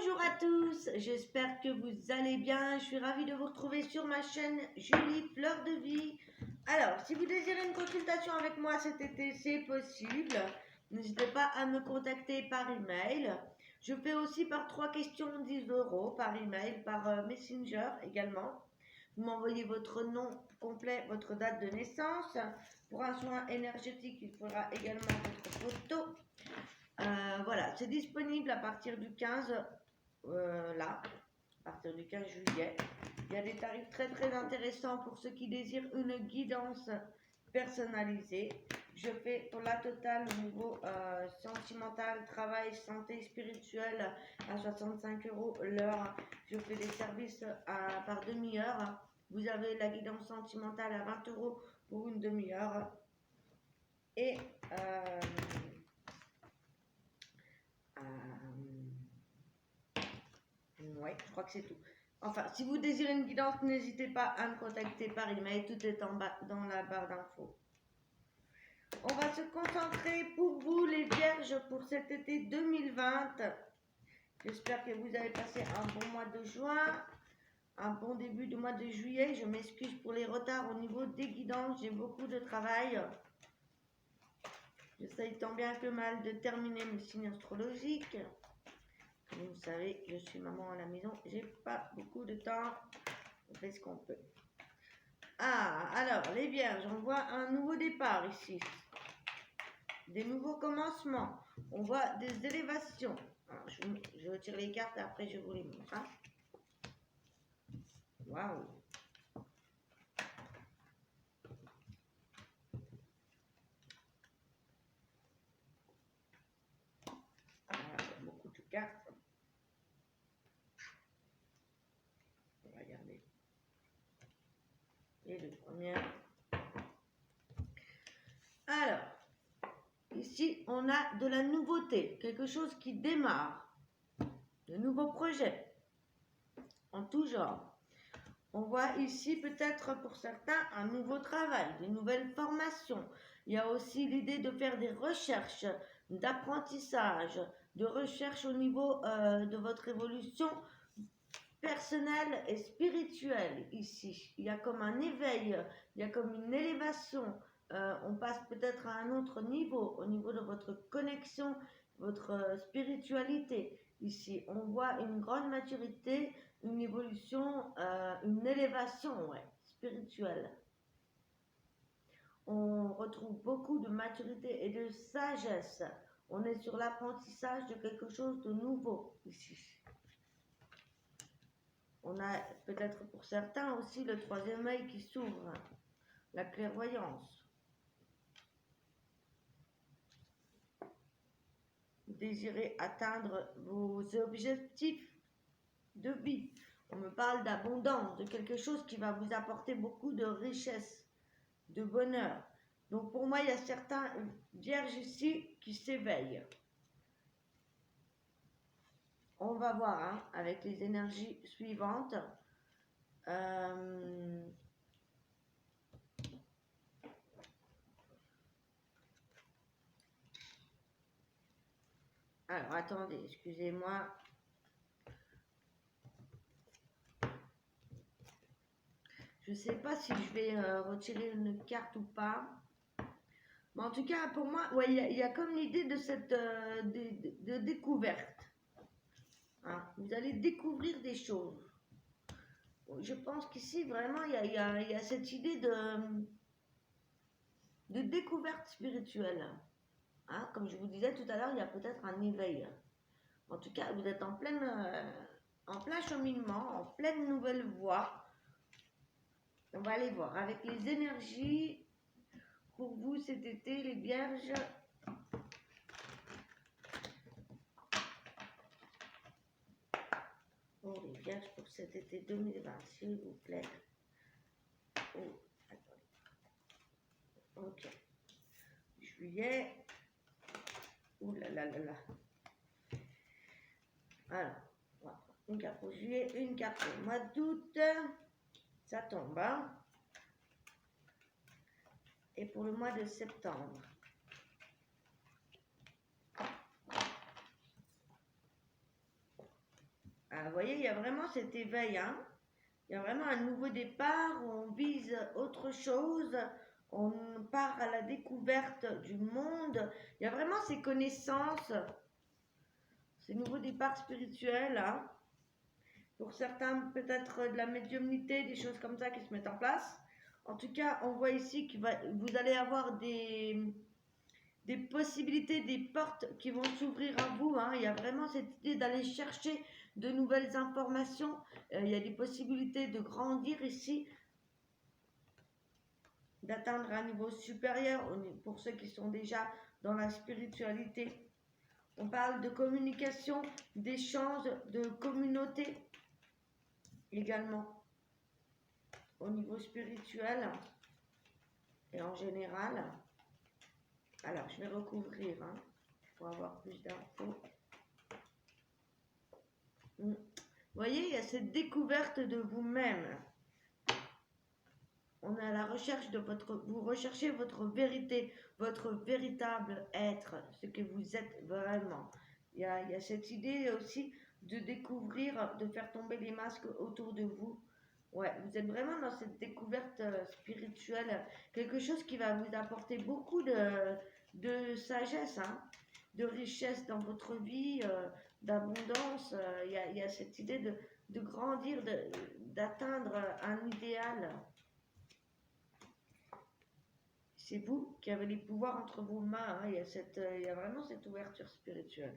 Bonjour à tous, j'espère que vous allez bien. Je suis ravie de vous retrouver sur ma chaîne Julie Fleur de Vie. Alors, si vous désirez une consultation avec moi cet été, c'est possible. N'hésitez pas à me contacter par email. Je fais aussi par 3 questions 10 € par email, par Messenger également. Vous m'envoyez votre nom complet, votre date de naissance. Pour un soin énergétique, il faudra également votre photo. Voilà, c'est disponible à partir du 15, à partir du 15 juillet. Il y a des tarifs très très intéressants pour ceux qui désirent une guidance personnalisée. Je fais pour la totale au niveau sentimental, travail, santé, spirituel à 65 € l'heure. Je fais des services par demi-heure. Vous avez la guidance sentimentale à 20 € pour une demi-heure. Et ouais, je crois que c'est tout. Enfin, si vous désirez une guidance, n'hésitez pas à me contacter par email. Tout est en bas dans la barre d'infos. On va se concentrer pour vous, les vierges, pour cet été 2020. J'espère que vous avez passé un bon mois de juin, un bon début de mois de juillet. Je m'excuse pour les retards au niveau des guidances. J'ai beaucoup de travail. J'essaye tant bien que mal de terminer mes signes astrologiques. Comme vous savez, je suis maman à la maison, j'ai pas beaucoup de temps, on fait ce qu'on peut. Ah, alors, les vierges, on voit un nouveau départ ici, des nouveaux commencements, on voit des élévations. Alors, je retire les cartes et après je vous les montre. Hein. Waouh! Beaucoup de cartes. On va regarder les deux premières. Alors, ici, on a de la nouveauté, quelque chose qui démarre, de nouveaux projets, en tout genre. On voit ici peut-être pour certains un nouveau travail, des nouvelles formations. Il y a aussi l'idée de faire des recherches, d'apprentissage, de recherche au niveau de votre évolution personnelle et spirituelle ici. Il y a comme un éveil, il y a comme une élévation. On passe peut-être à un autre niveau, au niveau de votre connexion, votre spiritualité. Ici, on voit une grande maturité, une évolution, une élévation spirituelle. On retrouve beaucoup de maturité et de sagesse. On est sur l'apprentissage de quelque chose de nouveau ici. On a peut-être pour certains aussi le troisième œil qui s'ouvre, la clairvoyance. Vous désirez atteindre vos objectifs de vie. On me parle d'abondance, de quelque chose qui va vous apporter beaucoup de richesse, de bonheur. Donc pour moi, il y a certains vierges ici qui s'éveillent. On va voir avec les énergies suivantes. Alors attendez, excusez-moi. Je ne sais pas si je vais retirer une carte ou pas. Mais en tout cas, pour moi, il y a comme l'idée de cette de découverte. Hein, vous allez découvrir des choses. Je pense qu'ici, vraiment, il y a cette idée de découverte spirituelle. Hein, comme je vous disais tout à l'heure, il y a peut-être un éveil. En tout cas, vous êtes en plein cheminement, en pleine nouvelle voie. On va aller voir avec les énergies pour vous cet été, les vierges. Oh, les vierges pour cet été 2020, s'il vous plaît. Oh, attendez. Ok. Juillet. Ouh là là là là. Alors, voilà. Une carte pour juillet, une carte pour le mois d'août. Ça tombe, hein. Et pour le mois de septembre. Vous voyez, il y a vraiment cet éveil, hein. Il y a vraiment un nouveau départ, on vise autre chose, on part à la découverte du monde. Il y a vraiment ces connaissances, ces nouveaux départs spirituels, hein. Pour certains, peut-être de la médiumnité, des choses comme ça qui se mettent en place. En tout cas, on voit ici que vous allez avoir des possibilités, des portes qui vont s'ouvrir à vous, hein. Il y a vraiment cette idée d'aller chercher de nouvelles informations. Il y a des possibilités de grandir ici, d'atteindre un niveau supérieur pour ceux qui sont déjà dans la spiritualité. On parle de communication, d'échange, de communauté également au niveau spirituel et en général. Alors, je vais recouvrir pour avoir plus d'infos. Vous voyez, il y a cette découverte de vous-même. On est à la recherche de vous recherchez votre vérité, votre véritable être, ce que vous êtes vraiment. Il y a cette idée aussi de découvrir, de faire tomber les masques autour de vous. Ouais, vous êtes vraiment dans cette découverte spirituelle, quelque chose qui va vous apporter beaucoup de sagesse, hein, de richesse dans votre vie, d'abondance. Il y a cette idée de grandir, d'atteindre un idéal. C'est vous qui avez les pouvoirs entre vos mains, hein. Il y a vraiment cette ouverture spirituelle.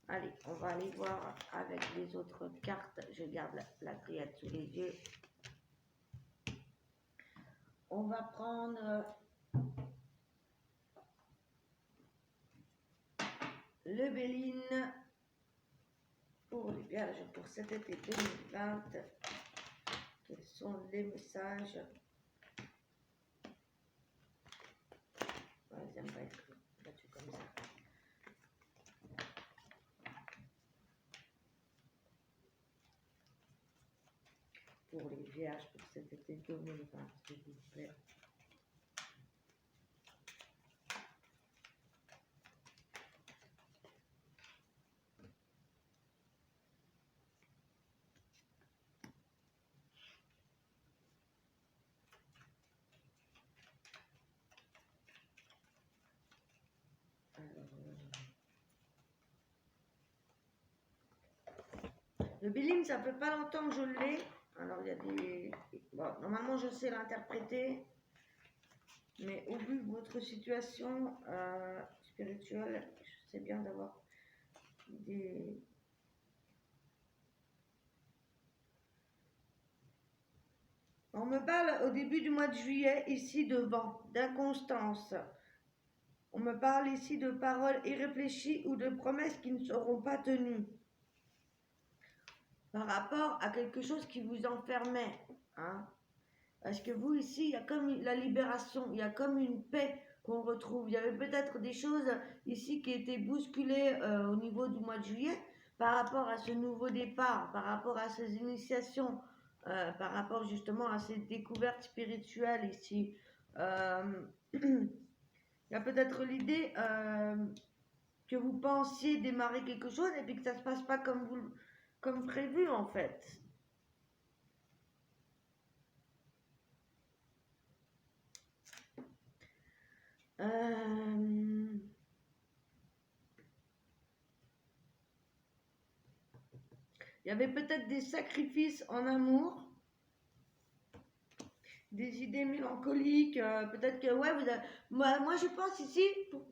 Allez, on va aller voir avec les autres cartes. Je garde la triade sous les yeux. On va prendre le Béline pour les Vierges pour cet été 2020. Quels sont les messages? Ils n'aiment pas être battus comme ça. Pour les Vierges pour cet été 2020, s'il vous plaît. Le Béline, ça fait pas longtemps que je l'ai. Alors, il y a des... Bon, normalement, je sais l'interpréter. Mais au vu de votre situation spirituelle, je sais bien d'avoir des... On me parle au début du mois de juillet, ici, de vent, d'inconstance. On me parle ici de paroles irréfléchies ou de promesses qui ne seront pas tenues. Par rapport à quelque chose qui vous enfermait, hein. Parce que vous, ici, il y a comme la libération, il y a comme une paix qu'on retrouve. Il y avait peut-être des choses ici qui étaient bousculées au niveau du mois de juillet par rapport à ce nouveau départ, par rapport à ces initiations, par rapport justement à ces découvertes spirituelles ici. Il y a peut-être l'idée que vous pensiez démarrer quelque chose et puis que ça ne se passe pas comme prévu en fait. Il y avait peut-être des sacrifices en amour, des idées mélancoliques, peut-être que ouais, moi je pense ici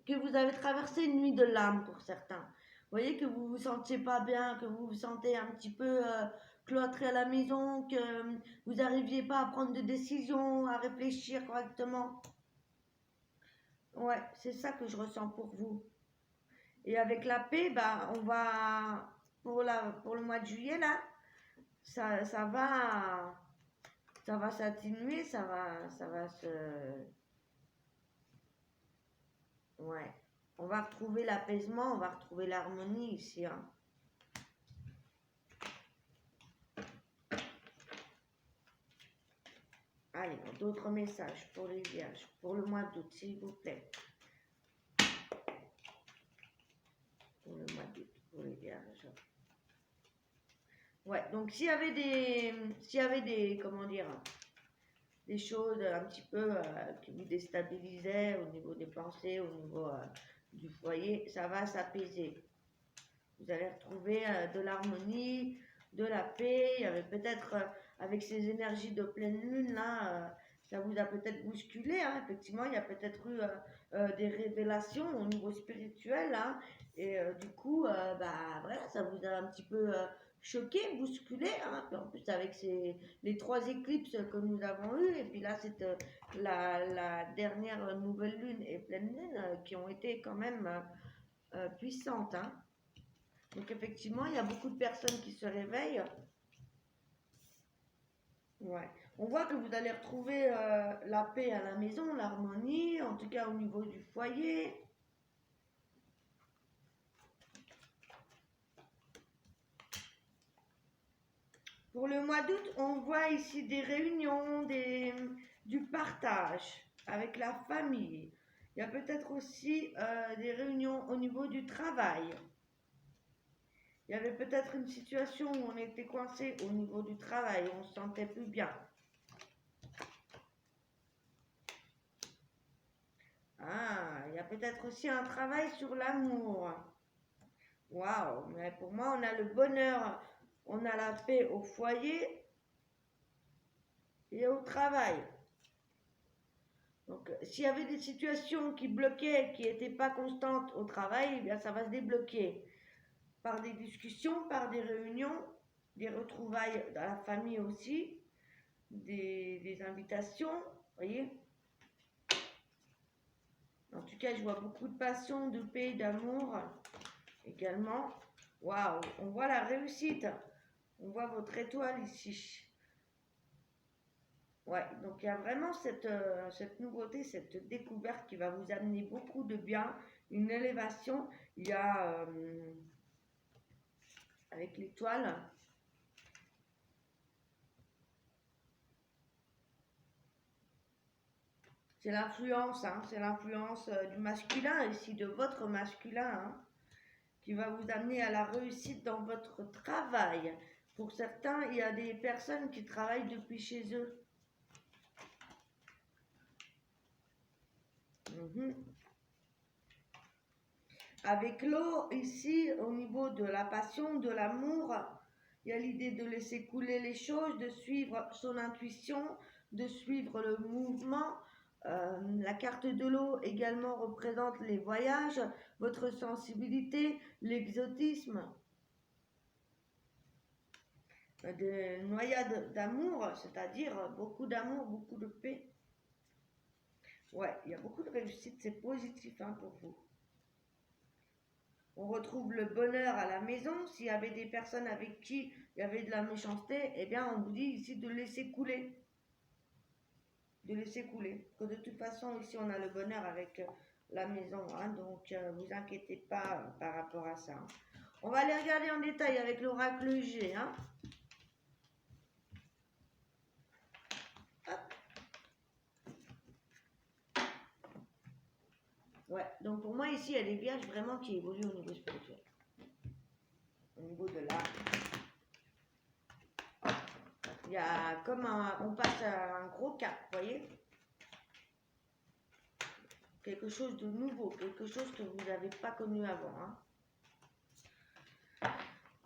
que vous avez traversé une nuit de l'âme pour certains. Vous voyez que vous vous sentiez pas bien, que vous vous sentez un petit peu cloîtré à la maison, que vous n'arriviez pas à prendre de décisions, à réfléchir correctement. Ouais, c'est ça que je ressens pour vous. Et avec la paix, bah, on va, pour le mois de juillet, là, ça va s'atténuer, ça va se... Ouais. On va retrouver l'apaisement, on va retrouver l'harmonie ici, hein. Allez, d'autres messages pour les Vierges, pour le mois d'août, s'il vous plaît. Pour le mois d'août, pour les Vierges. Ouais, donc s'il y avait des, comment dire, des choses un petit peu qui vous déstabilisaient au niveau des pensées, au niveau du foyer, ça va s'apaiser. Vous allez retrouver de l'harmonie, de la paix. Il y avait peut-être, avec ces énergies de pleine lune, là, ça vous a peut-être bousculé. Hein. Effectivement, il y a peut-être eu des révélations au niveau spirituel. Hein. Et du coup, bah, voilà, ça vous a un petit peu choqué, bousculé. Hein. Puis en plus, avec les 3 éclipses que nous avons eues, et puis là, c'est la dernière nouvelle lune et pleine lune qui ont été quand même puissantes. Hein. Donc effectivement, il y a beaucoup de personnes qui se réveillent. Ouais. On voit que vous allez retrouver la paix à la maison, l'harmonie, en tout cas au niveau du foyer. Pour le mois d'août, on voit ici des réunions, du partage avec la famille. Il y a peut-être aussi des réunions au niveau du travail. Il y avait peut-être une situation où on était coincé au niveau du travail, où on se sentait plus bien. Ah, il y a peut-être aussi un travail sur l'amour. Waouh, mais pour moi, on a le bonheur, on a la paix au foyer et au travail. Donc, s'il y avait des situations qui bloquaient, qui n'étaient pas constantes au travail, eh bien, ça va se débloquer par des discussions, par des réunions, des retrouvailles dans la famille aussi, des invitations, vous voyez. En tout cas, je vois beaucoup de passion, de paix, d'amour également. Waouh, on voit la réussite. On voit votre étoile ici. Ouais, donc il y a vraiment cette nouveauté, cette découverte qui va vous amener beaucoup de bien, une élévation. Il y a, avec l'étoile, c'est l'influence du masculin ici, de votre masculin, hein, qui va vous amener à la réussite dans votre travail. Pour certains, il y a des personnes qui travaillent depuis chez eux. Mhm. Avec l'eau, ici, au niveau de la passion, de l'amour, il y a l'idée de laisser couler les choses, de suivre son intuition, de suivre le mouvement. La carte de l'eau également représente les voyages, votre sensibilité, l'exotisme, des noyades d'amour, c'est-à-dire beaucoup d'amour, beaucoup de paix. Ouais, il y a beaucoup de réussite, c'est positif hein, pour vous. On retrouve le bonheur à la maison. S'il y avait des personnes avec qui il y avait de la méchanceté, eh bien, on vous dit ici de laisser couler. De laisser couler. Que de toute façon, ici, on a le bonheur avec la maison. Hein, donc, vous inquiétez pas par rapport à ça. On va aller regarder en détail avec l'oracle G. Hein. Ouais, donc pour moi, ici, il y a des vierges vraiment qui évoluent au niveau spirituel. Au niveau de l'art. Il y a comme on passe à un gros cap, vous voyez? Quelque chose de nouveau, quelque chose que vous n'avez pas connu avant. Hein.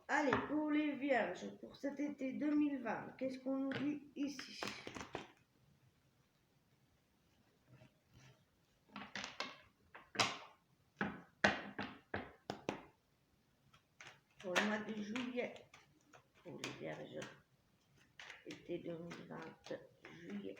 Allez, pour les vierges, pour cet été 2020, qu'est-ce qu'on nous dit ici? Pour le mois de juillet, pour les vierges, été 2020, juillet.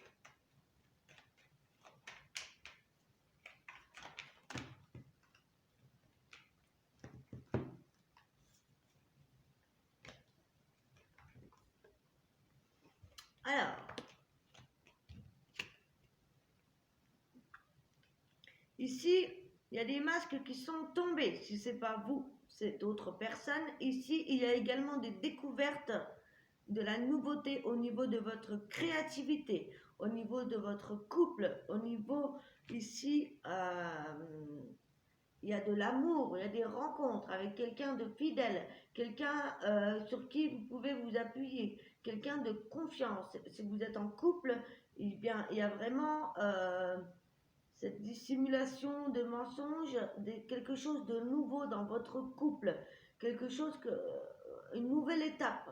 Alors, ici, il y a des masques qui sont tombés. Si ce n'est pas vous, c'est d'autres personnes. Ici, il y a également des découvertes de la nouveauté au niveau de votre créativité, au niveau de votre couple, au niveau ici il y a de l'amour, il y a des rencontres avec quelqu'un de fidèle, quelqu'un sur qui vous pouvez vous appuyer, quelqu'un de confiance. Si vous êtes en couple, eh bien, il y a vraiment cette dissimulation de mensonges, quelque chose de nouveau dans votre couple, quelque chose que, une nouvelle étape.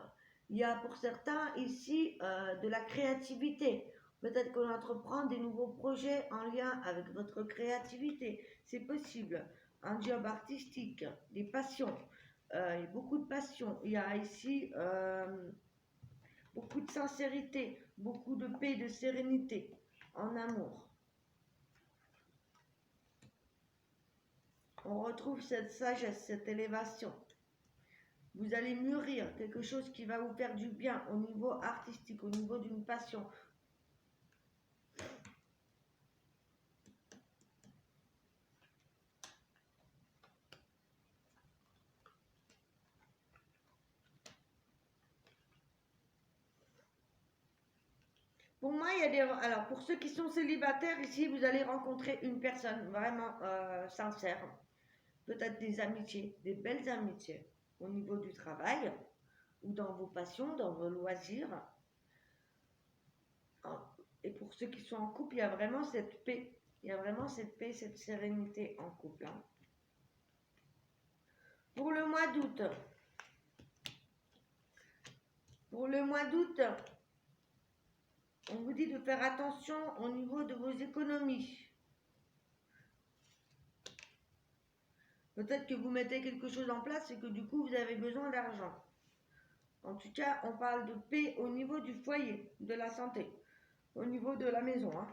Il y a pour certains ici de la créativité. Peut-être qu'on entreprend des nouveaux projets en lien avec votre créativité. C'est possible. Un job artistique, des passions, beaucoup de passion. Il y a ici beaucoup de sincérité, beaucoup de paix, de sérénité en amour. On retrouve cette sagesse, cette élévation. Vous allez mûrir quelque chose qui va vous faire du bien au niveau artistique, au niveau d'une passion. Pour moi, il y a des... Alors, pour ceux qui sont célibataires, ici, vous allez rencontrer une personne vraiment sincère. Peut-être des amitiés, des belles amitiés au niveau du travail ou dans vos passions, dans vos loisirs. Et pour ceux qui sont en couple, il y a vraiment cette paix. Il y a vraiment cette paix, cette sérénité en couple. Hein. Pour le mois d'août, on vous dit de faire attention au niveau de vos économies. Peut-être que vous mettez quelque chose en place et que du coup, vous avez besoin d'argent. En tout cas, on parle de paix au niveau du foyer, de la santé, au niveau de la maison. Hein.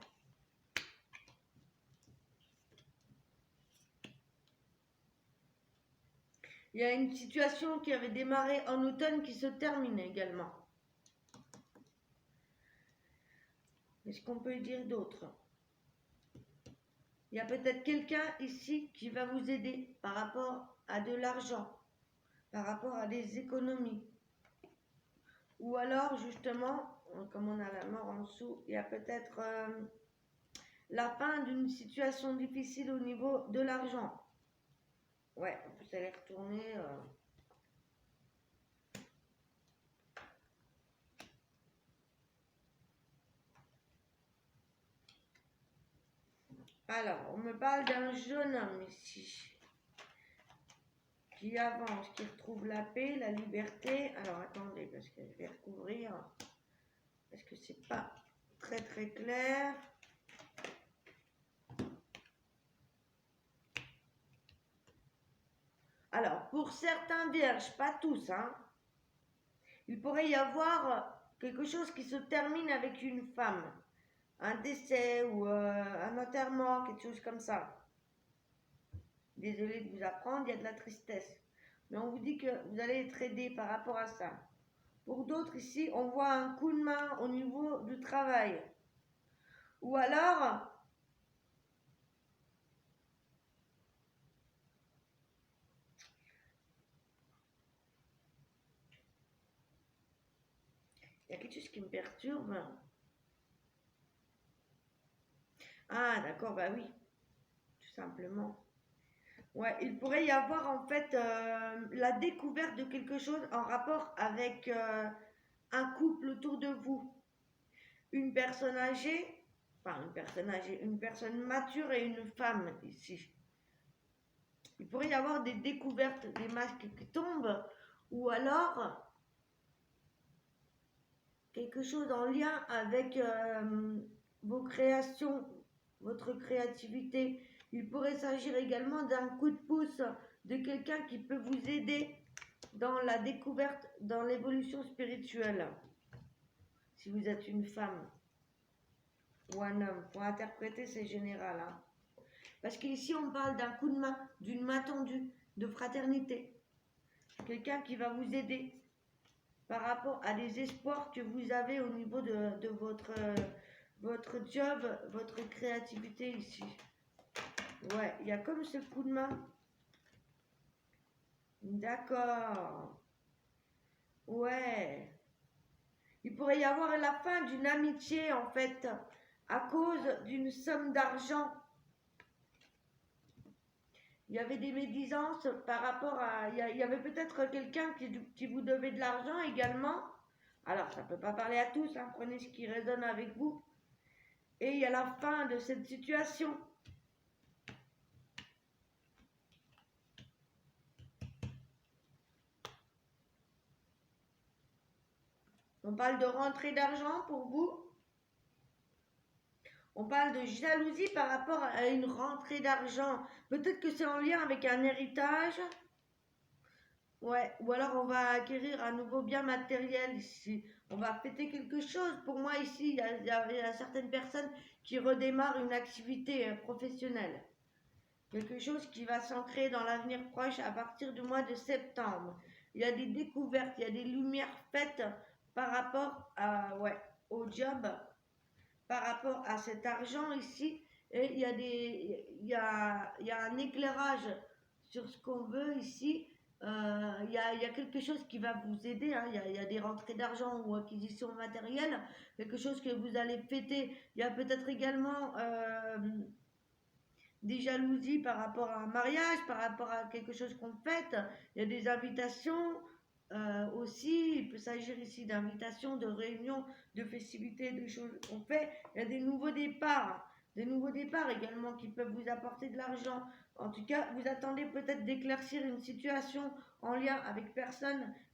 Il y a une situation qui avait démarré en automne qui se termine également. Est-ce qu'on peut dire d'autre? Il y a peut-être quelqu'un ici qui va vous aider par rapport à de l'argent, par rapport à des économies. Ou alors, justement, comme on a la mort en dessous, il y a peut-être la fin d'une situation difficile au niveau de l'argent. Ouais, vous allez retourner... Alors, on me parle d'un jeune homme ici, qui avance, qui retrouve la paix, la liberté. Alors, attendez, parce que je vais recouvrir, parce que c'est pas très très clair. Alors, pour certains vierges, pas tous, hein, il pourrait y avoir quelque chose qui se termine avec une femme. Un décès ou un enterrement, quelque chose comme ça. Désolée de vous apprendre, il y a de la tristesse. Mais on vous dit que vous allez être aidé par rapport à ça. Pour d'autres, ici, on voit un coup de main au niveau du travail. Ou alors, il y a quelque chose qui me perturbe. Ah, d'accord, bah oui, tout simplement. Ouais, il pourrait y avoir en fait la découverte de quelque chose en rapport avec un couple autour de vous. Une personne âgée, enfin une personne âgée, une personne mature et une femme ici. Il pourrait y avoir des découvertes, des masques qui tombent, ou alors quelque chose en lien avec vos créations, votre créativité. Il pourrait s'agir également d'un coup de pouce de quelqu'un qui peut vous aider dans la découverte, dans l'évolution spirituelle. Si vous êtes une femme ou un homme, pour interpréter, c'est général. Hein. Parce qu'ici, on parle d'un coup de main, d'une main tendue, de fraternité. Quelqu'un qui va vous aider par rapport à des espoirs que vous avez au niveau de votre job, votre créativité ici. Ouais, il y a comme ce coup de main. D'accord. Ouais. Il pourrait y avoir la fin d'une amitié en fait à cause d'une somme d'argent Il y avait des médisances par rapport à... Il y avait peut-être quelqu'un qui vous devait de l'argent également. Alors, ça ne peut pas parler à tous, hein, prenez ce qui résonne avec vous. Et il y a la fin de cette situation. On parle de rentrée d'argent pour vous. On parle de jalousie par rapport à une rentrée d'argent. Peut-être que c'est en lien avec un héritage. Ouais, ou alors on va acquérir un nouveau bien matériel ici. On va fêter quelque chose. Pour moi ici, il y a certaines personnes qui redémarrent une activité professionnelle. Quelque chose qui va s'ancrer dans l'avenir proche à partir du mois de septembre. Il y a des découvertes, il y a des lumières faites par rapport à, ouais, au job, par rapport à cet argent ici. Et il y a un éclairage sur ce qu'on veut ici. Il y a quelque chose qui va vous aider, hein. Il y a des rentrées d'argent ou acquisitions matérielles, quelque chose que vous allez fêter. Il y a peut-être également des jalousies par rapport à un mariage, par rapport à quelque chose qu'on fête. Il y a des invitations aussi. Il peut s'agir ici d'invitations, de réunions, de festivités, de choses qu'on fait. Il y a des nouveaux départs. Des nouveaux départs également qui peuvent vous apporter de l'argent. En tout cas, vous attendez peut-être d'éclaircir une situation en lien avec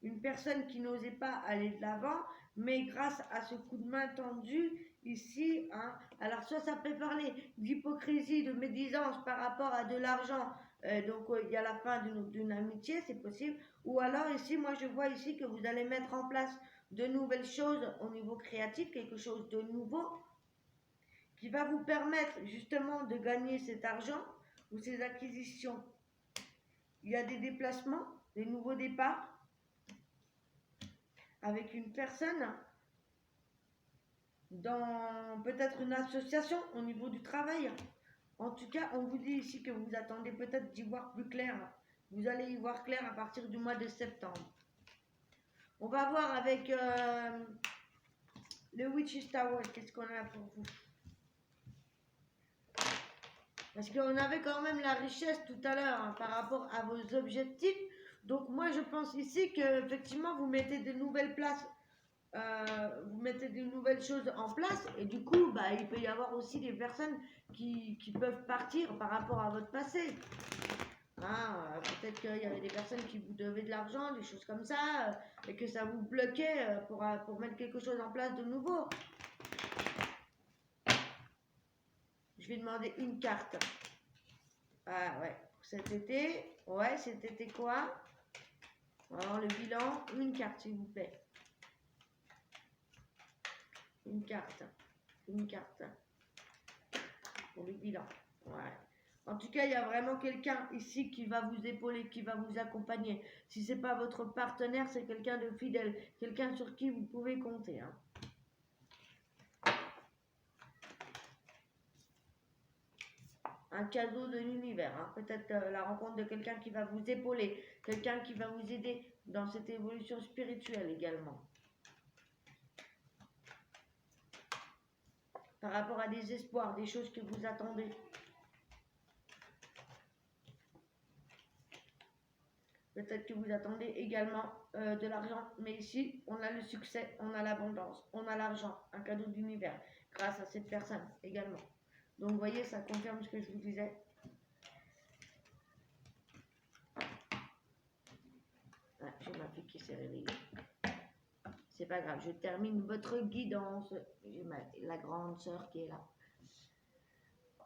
une personne qui n'osait pas aller de l'avant, mais grâce à ce coup de main tendu, ici, hein, alors soit ça peut parler d'hypocrisie, de médisance par rapport à de l'argent, il y a la fin d'une amitié, c'est possible, ou alors ici, moi je vois ici que vous allez mettre en place de nouvelles choses au niveau créatif, quelque chose de nouveau, qui va vous permettre justement de gagner cet argent ou ces acquisitions. Il y a des déplacements, des nouveaux départs avec une personne dans peut-être une association au niveau du travail. En tout cas, on vous dit ici que vous attendez peut-être d'y voir plus clair. Vous allez y voir clair à partir du mois de septembre. On va voir avec le Witch's Tower, qu'est-ce qu'on a pour vous. Parce qu'on avait quand même la richesse tout à l'heure hein, par rapport à vos objectifs. Donc moi, je pense ici que effectivement, vous mettez de nouvelles places. Vous mettez de nouvelles choses en place et du coup bah, il peut y avoir aussi des personnes qui peuvent partir par rapport à votre passé. Hein, peut-être qu'il y avait des personnes qui vous devaient de l'argent, des choses comme ça, et que ça vous bloquait pour mettre quelque chose en place de nouveau. Je vais demander une carte. Ah ouais, pour cet été. Ouais, cet été quoi? Alors le bilan, une carte s'il vous plaît. Une carte pour le bilan. Ouais. En tout cas, il y a vraiment quelqu'un ici qui va vous épauler, qui va vous accompagner. Si ce n'est pas votre partenaire, c'est quelqu'un de fidèle, quelqu'un sur qui vous pouvez compter. Hein. Un cadeau de l'univers. Hein. Peut-être la rencontre de quelqu'un qui va vous épauler, quelqu'un qui va vous aider dans cette évolution spirituelle également. Par rapport à des espoirs, des choses que vous attendez. Peut-être que vous attendez également de l'argent, mais ici, on a le succès, on a l'abondance, on a l'argent, un cadeau d'univers, grâce à cette personne également. Donc, vous voyez, ça confirme ce que je vous disais. Ah, j'ai ma fille qui s'est réveillée. C'est pas grave, je termine votre guidance. J'ai la grande sœur qui est là.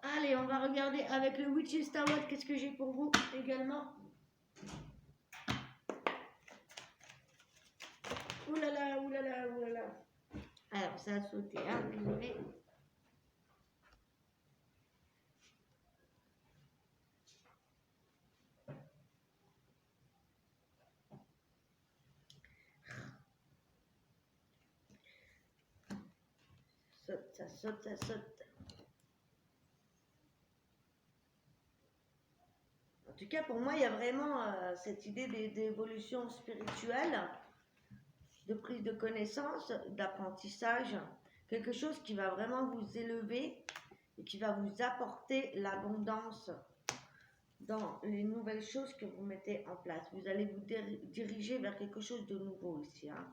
Allez, on va regarder avec le Witch's Tower, qu'est-ce que j'ai pour vous également. Ouh là là, ouh là là, ouh là là. Alors, ça a sauté, hein, désolé. Ça saute, ça saute. En tout cas, pour moi, il y a vraiment cette idée d'évolution spirituelle, de prise de connaissance, d'apprentissage, quelque chose qui va vraiment vous élever et qui va vous apporter l'abondance dans les nouvelles choses que vous mettez en place. Vous allez vous diriger vers quelque chose de nouveau ici, hein,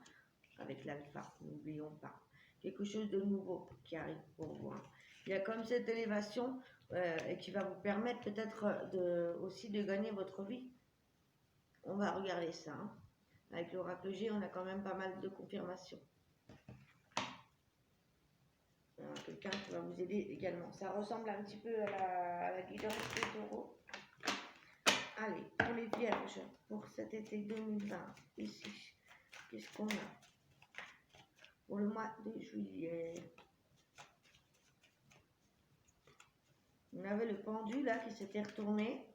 avec l'alpha, n'oublions pas. Quelque chose de nouveau qui arrive pour vous. Hein. Il y a comme cette élévation et qui va vous permettre peut-être aussi de gagner votre vie. On va regarder ça. Hein. Avec l'oracle G, on a quand même pas mal de confirmations. Quelqu'un qui va vous aider également. Ça ressemble un petit peu à la guidance des taureaux. Allez, pour les vierges, pour cet été 2020, ici, qu'est-ce qu'on a pour le mois de juillet? On avait le pendu là qui s'était retourné.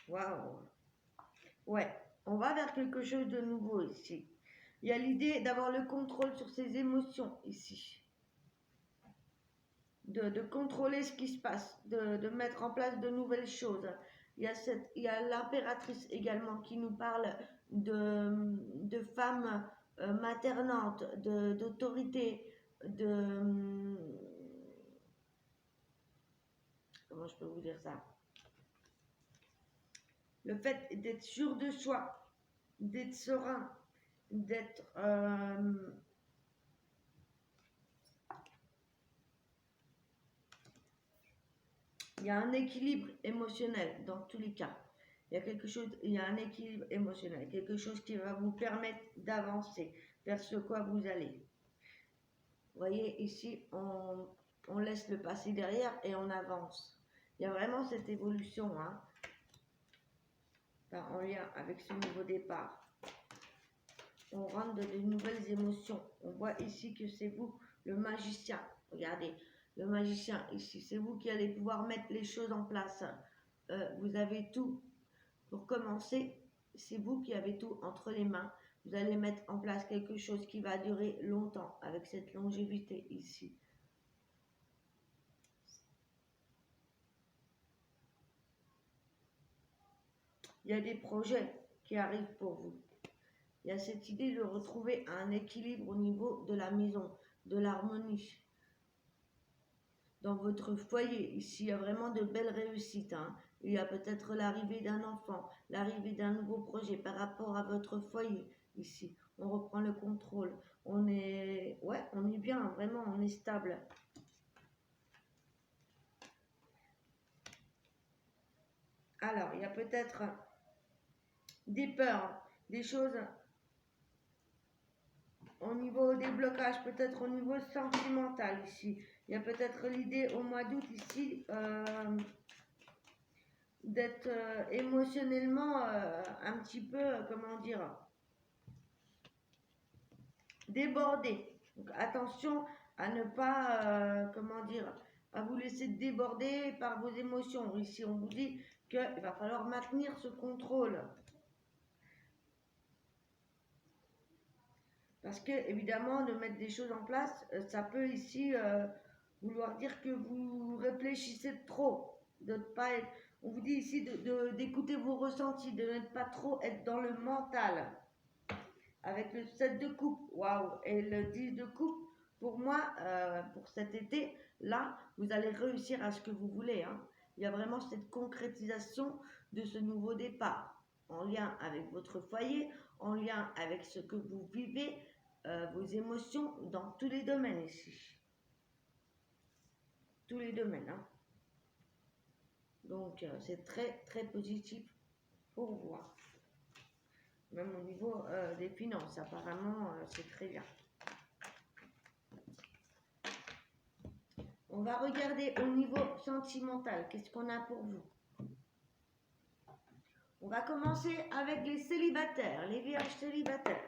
Waouh! Ouais, on va vers quelque chose de nouveau ici. Il y a l'idée d'avoir le contrôle sur ses émotions ici. De contrôler ce qui se passe, de mettre en place de nouvelles choses. Il y a l'impératrice également qui nous parle de femmes maternantes, d'autorité, comment je peux vous dire ça? Le fait d'être sûr de soi, d'être serein, d'être il y a un équilibre émotionnel dans tous les cas. Il y a un équilibre émotionnel, quelque chose qui va vous permettre d'avancer vers ce quoi vous allez. Vous voyez, ici, on laisse le passé derrière et on avance. Il y a vraiment cette évolution, hein, en lien avec ce nouveau départ. On rentre dans de nouvelles émotions. On voit ici que c'est vous, le magicien. Regardez, le magicien ici, c'est vous qui allez pouvoir mettre les choses en place. Vous avez tout. Pour commencer, c'est vous qui avez tout entre les mains. Vous allez mettre en place quelque chose qui va durer longtemps avec cette longévité ici. Il y a des projets qui arrivent pour vous. Il y a cette idée de retrouver un équilibre au niveau de la maison, de l'harmonie. Dans votre foyer, ici, il y a vraiment de belles réussites. Hein. Il y a peut-être l'arrivée d'un enfant, l'arrivée d'un nouveau projet par rapport à votre foyer. Ici, on reprend le contrôle. On est bien, vraiment, on est stable. Alors, il y a peut-être des peurs, des choses au niveau des blocages, peut-être au niveau sentimental ici. Il y a peut-être l'idée au mois d'août ici d'être émotionnellement un petit peu, comment dire, débordé. Donc attention à ne pas, comment dire, à vous laisser déborder par vos émotions. Ici, on vous dit qu'il va falloir maintenir ce contrôle. Parce que, évidemment, de mettre des choses en place, ça peut ici vouloir dire que vous réfléchissez trop, de ne pas être, on vous dit ici d'écouter vos ressentis, de ne pas trop être dans le mental. Avec le 7 de coupe, waouh, et le 10 de coupe, pour moi, pour cet été, là, vous allez réussir à ce que vous voulez. Hein. Il y a vraiment cette concrétisation de ce nouveau départ, en lien avec votre foyer, en lien avec ce que vous vivez, vos émotions dans tous les domaines ici. Tous les domaines. Hein. Donc, c'est très, très positif pour vous. Hein. Même au niveau des finances, apparemment, c'est très bien. On va regarder au niveau sentimental, qu'est-ce qu'on a pour vous. On va commencer avec les célibataires, les vierges célibataires.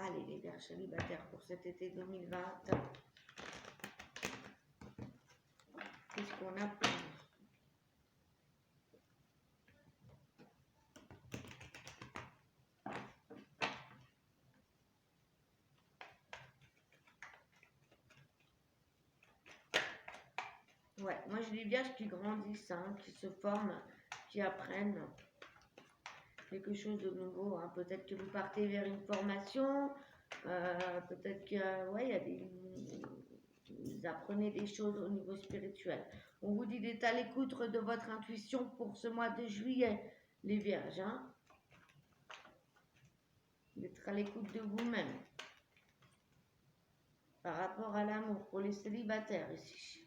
Allez, les vierges célibataires pour cet été 2020. Qu'est-ce qu'on a pour vous? Ouais, moi j'ai des vierges qui grandissent, hein, qui se forment, qui apprennent quelque chose de nouveau, hein. Peut-être que vous partez vers une formation, peut-être que ouais, il y a vous apprenez des choses au niveau spirituel. On vous dit d'être à l'écoute de votre intuition pour ce mois de juillet, les vierges, hein. D'être à l'écoute de vous-même par rapport à l'amour pour les célibataires ici.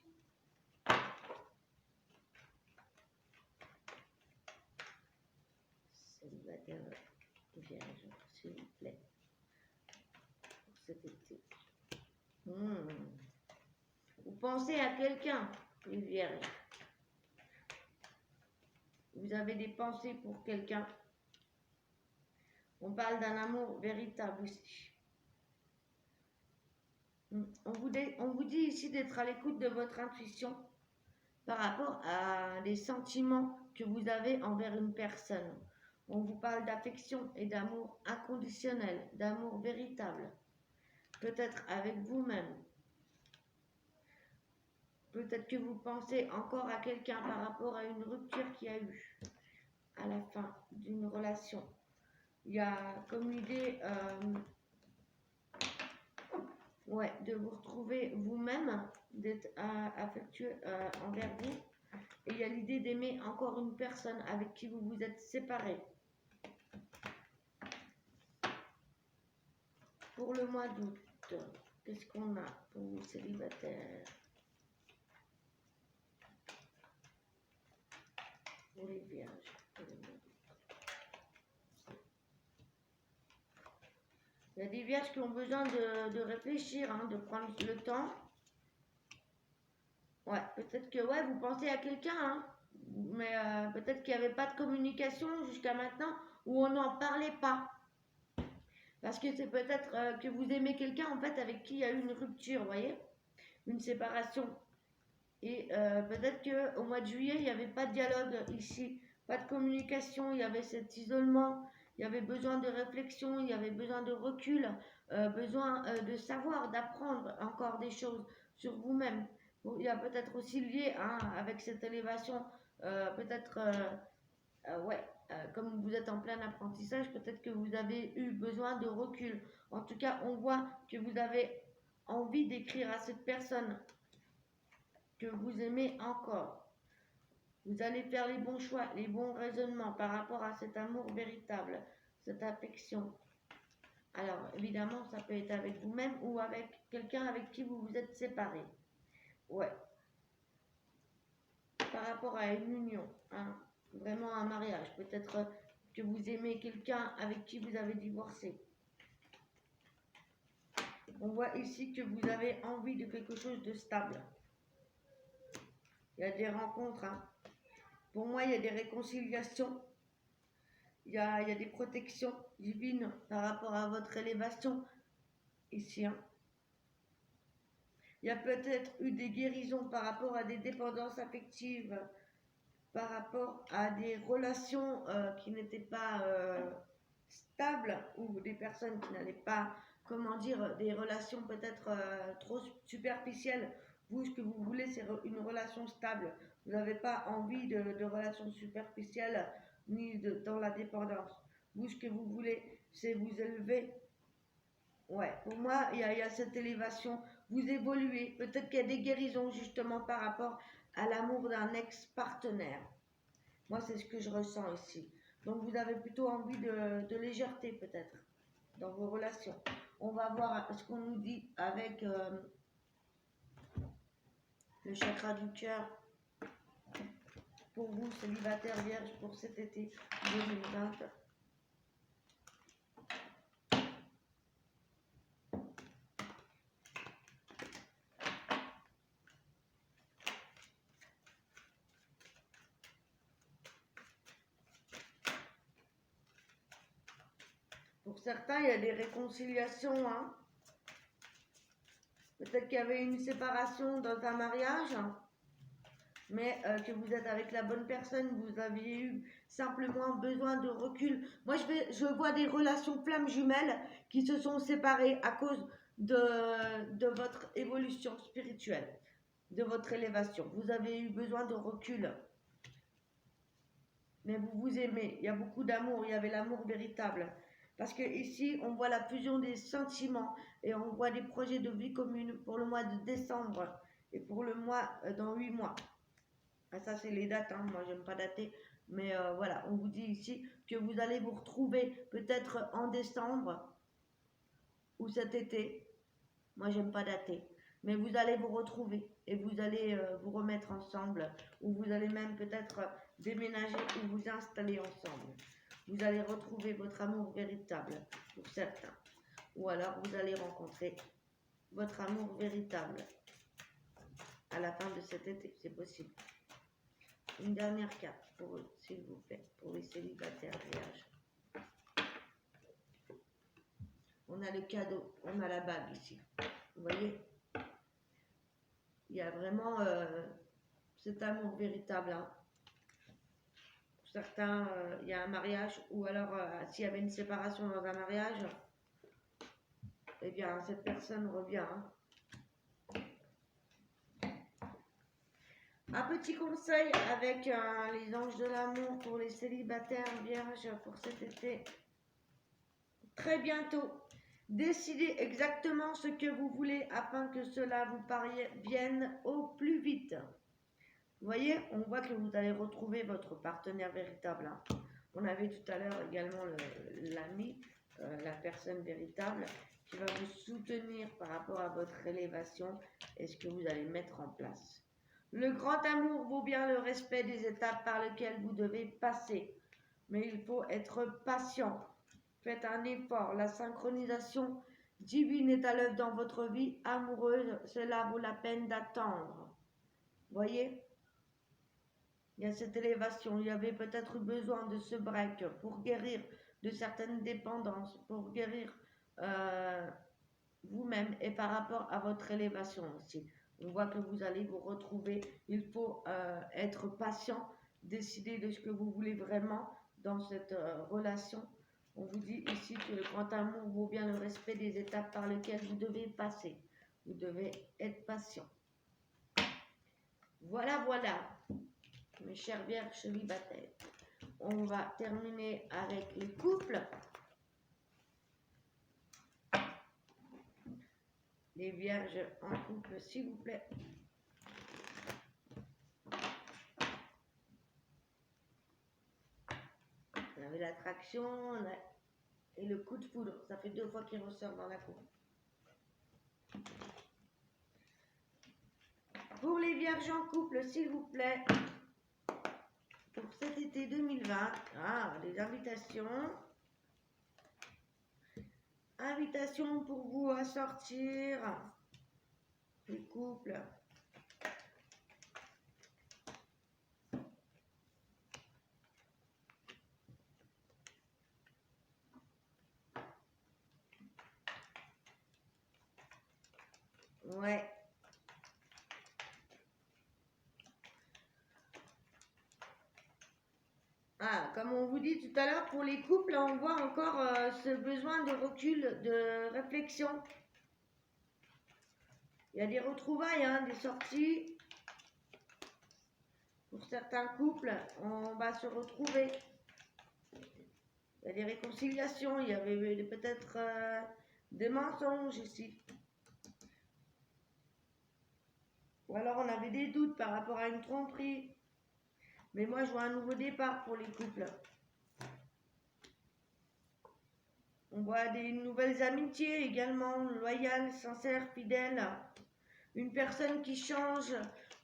Célibataire vierge, s'il vous plaît, pour cet été. Vous pensez à quelqu'un, les vierges. Vous avez des pensées pour quelqu'un. On parle d'un amour véritable aussi. On vous dit ici d'être à l'écoute de votre intuition par rapport à des sentiments que vous avez envers une personne. On vous parle d'affection et d'amour inconditionnel, d'amour véritable. Peut-être avec vous-même. Peut-être que vous pensez encore à quelqu'un par rapport à une rupture qu'il y a eu à la fin d'une relation. Il y a comme l'idée de vous retrouver vous-même, d'être affectueux envers vous. Et il y a l'idée d'aimer encore une personne avec qui vous vous êtes séparés. Pour le mois d'août, qu'est-ce qu'on a pour vous célibataires? Pour les vierges. Il y a des vierges qui ont besoin de réfléchir, hein, de prendre le temps. Ouais, peut-être que vous pensez à quelqu'un, hein, mais peut-être qu'il n'y avait pas de communication jusqu'à maintenant, ou on n'en parlait pas. Parce que c'est peut-être que vous aimez quelqu'un en fait avec qui il y a eu une rupture, vous voyez, une séparation. Et peut-être qu'au mois de juillet, il n'y avait pas de dialogue ici, pas de communication, il y avait cet isolement, il y avait besoin de réflexion, il y avait besoin de recul, besoin de savoir, d'apprendre encore des choses sur vous-même. Bon, il y a peut-être aussi lié avec cette élévation, peut-être, comme vous êtes en plein apprentissage, peut-être que vous avez eu besoin de recul. En tout cas, on voit que vous avez envie d'écrire à cette personne que vous aimez encore. Vous allez faire les bons choix, les bons raisonnements par rapport à cet amour véritable, cette affection. Alors, évidemment, ça peut être avec vous-même ou avec quelqu'un avec qui vous vous êtes séparés. Ouais. Par rapport à une union, hein, vraiment un mariage. Peut-être que vous aimez quelqu'un avec qui vous avez divorcé. On voit ici que vous avez envie de quelque chose de stable. Il y a des rencontres, hein. Pour moi, il y a des réconciliations. Il y a des protections divines par rapport à votre élévation ici, hein. Il y a peut-être eu des guérisons par rapport à des dépendances affectives, par rapport à des relations qui n'étaient pas stables ou des personnes qui n'allaient pas, comment dire, des relations peut-être trop superficielles. Vous, ce que vous voulez, c'est une relation stable. Vous n'avez pas envie de relations superficielles ni dans la dépendance. Vous, ce que vous voulez, c'est vous élever. Ouais, pour moi, il y a cette élévation. Vous évoluez. Peut-être qu'il y a des guérisons justement par rapport à l'amour d'un ex-partenaire. Moi, c'est ce que je ressens ici. Donc, vous avez plutôt envie de légèreté peut-être dans vos relations. On va voir ce qu'on nous dit avec le chakra du cœur pour vous, célibataire vierge, pour cet été 2020. Pour certains, il y a des réconciliations, hein. Peut-être qu'il y avait une séparation dans un mariage, hein, mais que vous êtes avec la bonne personne, vous aviez eu simplement besoin de recul. Moi, je vois des relations flammes jumelles qui se sont séparées à cause de votre évolution spirituelle. de votre élévation. Vous avez eu besoin de recul. Mais vous vous aimez. Il y a beaucoup d'amour. Il y avait l'amour véritable. Parce que ici, on voit la fusion des sentiments et on voit des projets de vie commune pour le mois de décembre et pour le mois dans 8 mois. Ah, ça, c'est les dates. Hein. Moi, j'aime pas dater. Mais voilà, on vous dit ici que vous allez vous retrouver peut-être en décembre ou cet été. Moi, j'aime pas dater. Mais vous allez vous retrouver et vous allez vous remettre ensemble ou vous allez même peut-être déménager ou vous installer ensemble. Vous allez retrouver votre amour véritable pour certains. Ou alors vous allez rencontrer votre amour véritable à la fin de cet été, c'est possible. Une dernière carte pour eux, s'il vous plaît, pour les célibataires vierges. On a le cadeau, on a la bague ici. Vous voyez? Il y a vraiment cet amour véritable. Hein. Pour certains, il y a un mariage, ou alors s'il y avait une séparation dans un mariage, eh bien cette personne revient. Hein. Un petit conseil avec les anges de l'amour pour les célibataires vierges pour cet été. Très bientôt, décidez exactement ce que vous voulez afin que cela vous parvienne au plus vite. Vous voyez, on voit que vous allez retrouver votre partenaire véritable. Hein. On avait tout à l'heure également l'ami, la personne véritable qui va vous soutenir par rapport à votre élévation et ce que vous allez mettre en place. Le grand amour vaut bien le respect des étapes par lesquelles vous devez passer. Mais il faut être patient. Faites un effort. La synchronisation divine est à l'œuvre dans votre vie amoureuse. Cela vaut la peine d'attendre. Voyez ? Il y a cette élévation. Il y avait peut-être besoin de ce break pour guérir de certaines dépendances, pour guérir vous-même et par rapport à votre élévation aussi. On voit que vous allez vous retrouver. Il faut être patient, décider de ce que vous voulez vraiment dans cette relation. On vous dit ici que le grand amour vaut bien le respect des étapes par lesquelles vous devez passer. Vous devez être patient. Voilà, voilà, mes chers vierges célibataires. On va terminer avec les couples. Les vierges en couple, s'il vous plaît. On avait l'attraction et le coup de foudre. Ça fait 2 fois qu'il ressort dans la cour. Pour les vierges en couple, s'il vous plaît, pour cet été 2020, des invitations. Invitations pour vous à sortir, les couples. Ouais. Comme on vous dit tout à l'heure, pour les couples, on voit encore ce besoin de recul, de réflexion. Il y a des retrouvailles, hein, des sorties. Pour certains couples, on va se retrouver. Il y a des réconciliations, il y avait peut-être des mensonges ici. Ou alors on avait des doutes par rapport à une tromperie. Mais moi, je vois un nouveau départ pour les couples. On voit des nouvelles amitiés également, loyales, sincères, fidèles. Une personne qui change.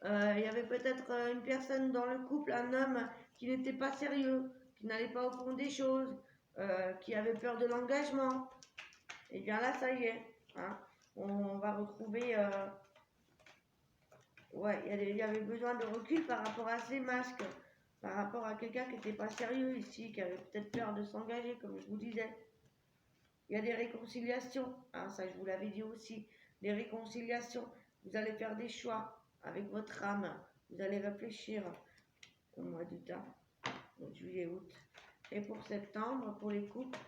Il y avait peut-être une personne dans le couple, un homme qui n'était pas sérieux, qui n'allait pas au fond des choses, qui avait peur de l'engagement. Et bien là, ça y est. Hein, on va retrouver... ouais, il y avait besoin de recul par rapport à ces masques. Par rapport à quelqu'un qui n'était pas sérieux ici, qui avait peut-être peur de s'engager, comme je vous disais. Il y a des réconciliations, hein, ça je vous l'avais dit aussi, des réconciliations. Vous allez faire des choix avec votre âme, vous allez réfléchir au mois d'août, donc juillet, août. Et pour septembre, pour les couples,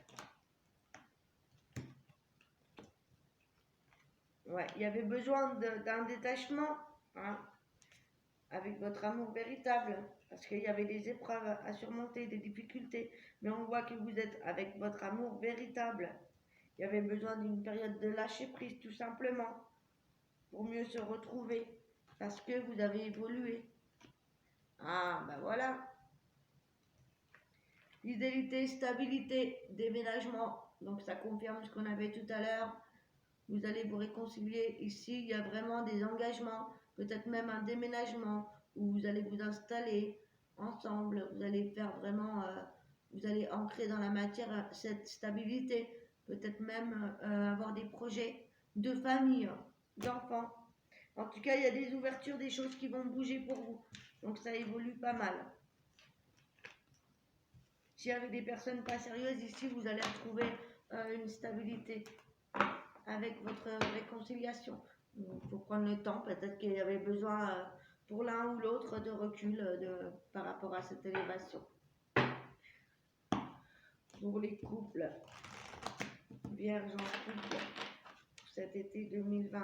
ouais, il y avait besoin d'un détachement hein, avec votre amour véritable, parce qu'il y avait des épreuves à surmonter, des difficultés, mais on voit que vous êtes avec votre amour véritable. Il y avait besoin d'une période de lâcher prise, tout simplement, pour mieux se retrouver, parce que vous avez évolué. Ah, ben voilà. Fidélité, stabilité, déménagement. Donc ça confirme ce qu'on avait tout à l'heure. Vous allez vous réconcilier. Ici, il y a vraiment des engagements, peut-être même un déménagement où vous allez vous installer ensemble. Vous allez faire vraiment, vous allez ancrer dans la matière cette stabilité. Peut-être même avoir des projets de famille, d'enfants. En tout cas, il y a des ouvertures, des choses qui vont bouger pour vous. Donc ça évolue pas mal. S'il y avait des personnes pas sérieuses ici, vous allez retrouver une stabilité avec votre réconciliation. Il faut prendre le temps, peut-être qu'il y avait besoin pour l'un ou l'autre de recul par rapport à cette élévation. Pour les couples, vierge en couple, cet été 2020.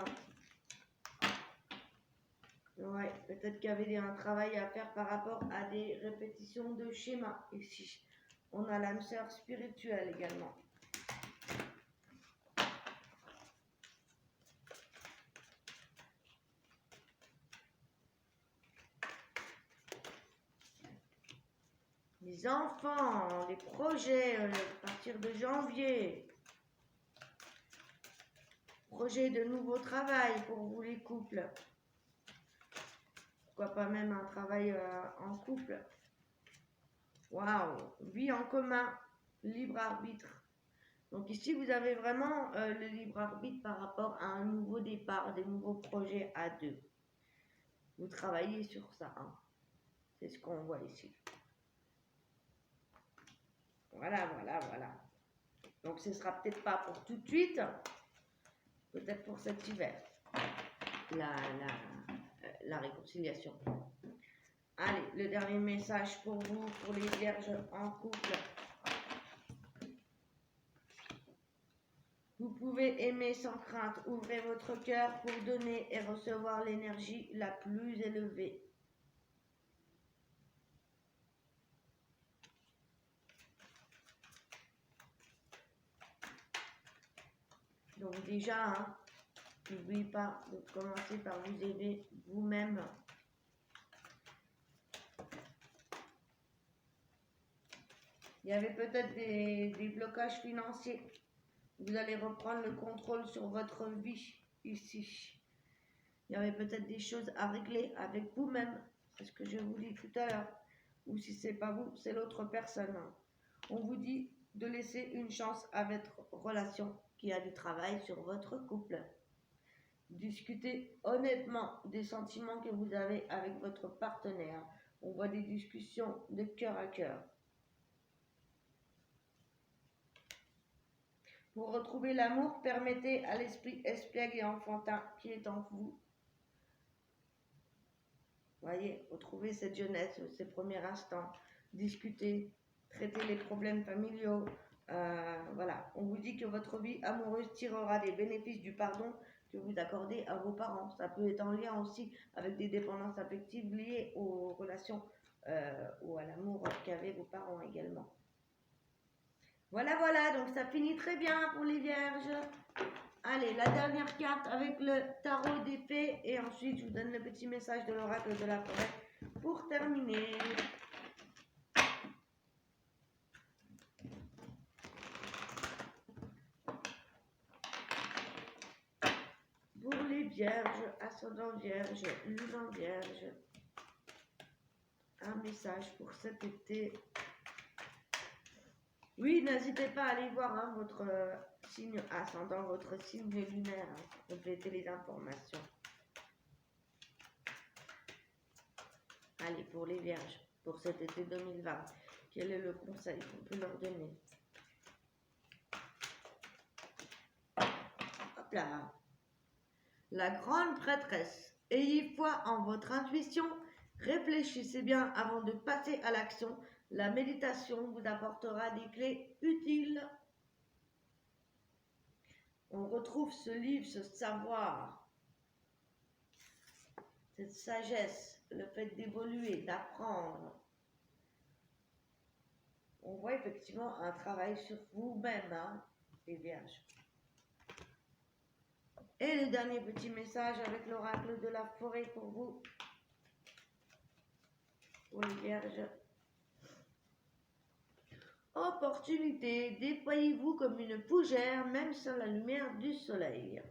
Ouais, peut-être qu'il y avait un travail à faire par rapport à des répétitions de schémas ici. On a l'âme sœur spirituelle également. Les enfants, les projets à partir de janvier. Projet de nouveau travail pour vous les couples. Pourquoi pas même un travail en couple. Waouh, vie en commun, libre arbitre. Donc ici, vous avez vraiment le libre arbitre par rapport à un nouveau départ, des nouveaux projets à deux. Vous travaillez sur ça. Hein. C'est ce qu'on voit ici. Voilà, voilà, voilà. Donc ce ne sera peut-être pas pour tout de suite, peut-être pour cet hiver. La réconciliation. Allez, le dernier message pour vous, pour les vierges en couple. Vous pouvez aimer sans crainte. Ouvrez votre cœur pour donner et recevoir l'énergie la plus élevée. Donc déjà, hein, n'oubliez pas de commencer par vous aider vous-même. Il y avait peut-être des blocages financiers. Vous allez reprendre le contrôle sur votre vie ici. Il y avait peut-être des choses à régler avec vous-même. C'est ce que je vous dis tout à l'heure. Ou si c'est pas vous, c'est l'autre personne. On vous dit de laisser une chance à votre relation qui a du travail sur votre couple. Discutez honnêtement des sentiments que vous avez avec votre partenaire. On voit des discussions de cœur à cœur. Pour retrouver l'amour, permettez à l'esprit espiègle et enfantin qui est en vous. Voyez, retrouvez cette jeunesse, ces premiers instants, discuter, traiter les problèmes familiaux. Voilà, on vous dit que votre vie amoureuse tirera des bénéfices du pardon que vous accordez à vos parents. Ça peut être en lien aussi avec des dépendances affectives liées aux relations ou à l'amour qu'avaient vos parents également. Voilà, voilà, donc ça finit très bien pour les vierges. Allez, la dernière carte avec le tarot des fées et ensuite je vous donne le petit message de l'oracle de la forêt pour terminer. Pour les vierges, ascendant vierge, lune en vierge, un message pour cet été. Oui, n'hésitez pas à aller voir hein, votre signe ascendant, votre signe lunaire, hein, pour compléter les informations. Allez, pour les vierges, pour cet été 2020, quel est le conseil qu'on peut leur donner? Hop là. La grande prêtresse, ayez foi en votre intuition, réfléchissez bien avant de passer à l'action. La méditation vous apportera des clés utiles. On retrouve ce livre, ce savoir cette sagesse, le fait d'évoluer, d'apprendre. On voit effectivement un travail sur vous-même, hein, les vierges. Et le dernier petit message avec l'oracle de la forêt pour vous, pour les vierges. Opportunité, déployez-vous comme une fougère, même sans la lumière du soleil.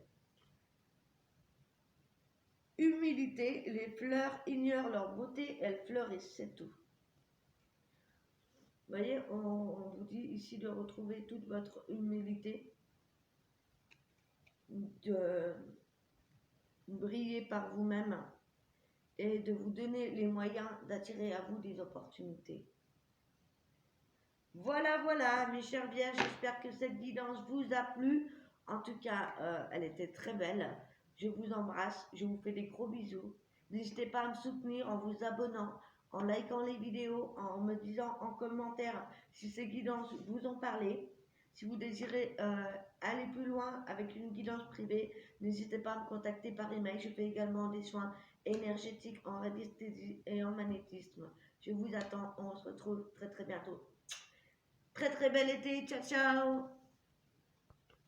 Humilité, les fleurs ignorent leur beauté, elles fleurissent, c'est tout. Vous voyez, on vous dit ici de retrouver toute votre humilité, de briller par vous-même et de vous donner les moyens d'attirer à vous des opportunités. Voilà, voilà, mes chers vierges, j'espère que cette guidance vous a plu. En tout cas, elle était très belle. Je vous embrasse, je vous fais des gros bisous. N'hésitez pas à me soutenir en vous abonnant, en likant les vidéos, en me disant en commentaire si ces guidances vous ont parlé. Si vous désirez aller plus loin avec une guidance privée, n'hésitez pas à me contacter par email. Je fais également des soins énergétiques en radiesthésie et en magnétisme. Je vous attends, on se retrouve très très bientôt. Très très bel été, ciao ciao!